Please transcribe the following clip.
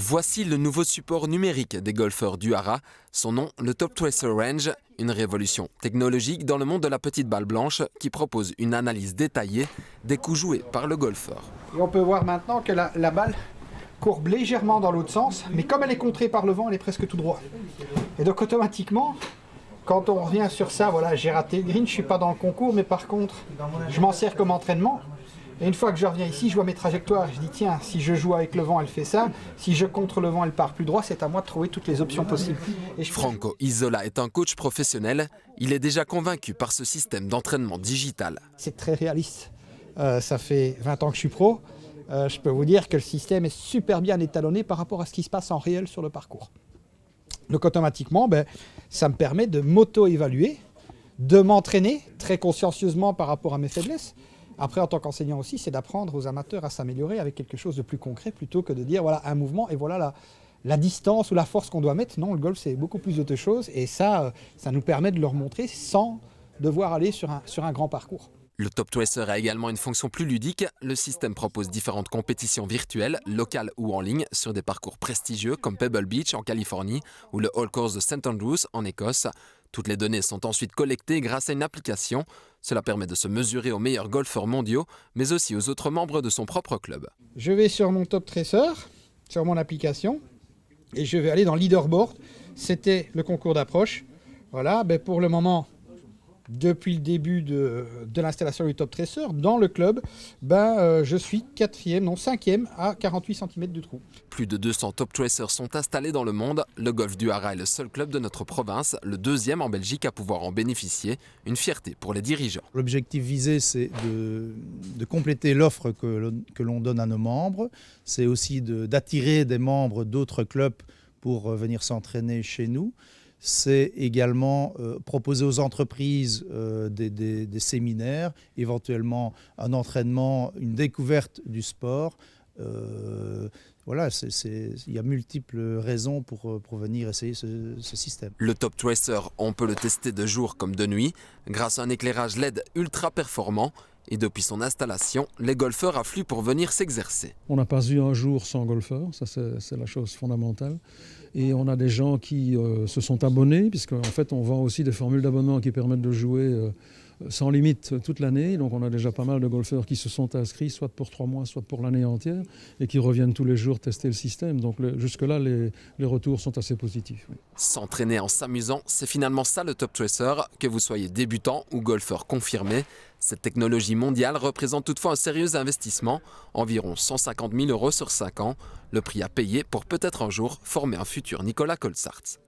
Voici le nouveau support numérique des golfeurs du Haras, son nom le Top Tracer Range, une révolution technologique dans le monde de la petite balle blanche qui propose une analyse détaillée des coups joués par le golfeur. Et on peut voir maintenant que la balle courbe légèrement dans l'autre sens, mais comme elle est contrée par le vent, elle est presque tout droit. Et donc automatiquement, quand on revient sur ça, voilà, j'ai raté le green, je ne suis pas dans le concours, mais par contre, je m'en sers comme entraînement. Et une fois que je reviens ici, je vois mes trajectoires. Je dis tiens, si je joue avec le vent, elle fait ça. Si je contre le vent, elle part plus droit. C'est à moi de trouver toutes les options possibles. Franco Isola est un coach professionnel. Il est déjà convaincu par ce système d'entraînement digital. C'est très réaliste. Ça fait 20 ans que je suis pro. Je peux vous dire que le système est super bien étalonné par rapport à ce qui se passe en réel sur le parcours. Donc automatiquement, ça me permet de m'auto-évaluer, de m'entraîner très consciencieusement par rapport à mes faiblesses. Après, en tant qu'enseignant aussi, c'est d'apprendre aux amateurs à s'améliorer avec quelque chose de plus concret plutôt que de dire voilà un mouvement et voilà la distance ou la force qu'on doit mettre. Non, le golf, c'est beaucoup plus d'autres choses et ça nous permet de leur montrer sans devoir aller sur un grand parcours. Le Top Tracer a également une fonction plus ludique. Le système propose différentes compétitions virtuelles, locales ou en ligne, sur des parcours prestigieux comme Pebble Beach en Californie ou le Hall Course de St Andrews en Écosse. Toutes les données sont ensuite collectées grâce à une application. Cela permet de se mesurer aux meilleurs golfeurs mondiaux, mais aussi aux autres membres de son propre club. Je vais sur mon Top Tracer, sur mon application, et je vais aller dans Leaderboard. C'était le concours d'approche. Voilà, pour le moment, depuis le début de l'installation du Top Tracer, dans le club, je suis 5e à 48 cm du trou. Plus de 200 Top Tracers sont installés dans le monde. Le golf du Haras est le seul club de notre province, le deuxième en Belgique à pouvoir en bénéficier. Une fierté pour les dirigeants. L'objectif visé, c'est de compléter l'offre que l'on donne à nos membres. C'est aussi d'attirer des membres d'autres clubs pour venir s'entraîner chez nous. C'est également proposer aux entreprises des séminaires, éventuellement un entraînement, une découverte du sport. Voilà, il y a multiples raisons pour venir essayer ce système. Le Top Tracer, on peut le tester de jour comme de nuit, grâce à un éclairage LED ultra performant. Et depuis son installation, les golfeurs affluent pour venir s'exercer. On n'a pas eu un jour sans golfeur, ça c'est la chose fondamentale. Et on a des gens qui se sont abonnés, puisqu'en fait on vend aussi des formules d'abonnement qui permettent de jouer sans limite toute l'année. Donc on a déjà pas mal de golfeurs qui se sont inscrits, soit pour 3 mois, soit pour l'année entière, et qui reviennent tous les jours tester le système. Donc jusque-là, les retours sont assez positifs. Oui. S'entraîner en s'amusant, c'est finalement ça le Top Tracer, que vous soyez débutant ou golfeur confirmé. Cette technologie mondiale représente toutefois un sérieux investissement, environ 150 000 € sur 5 ans, le prix à payer pour peut-être un jour former un futur Nicolas Colsaerts.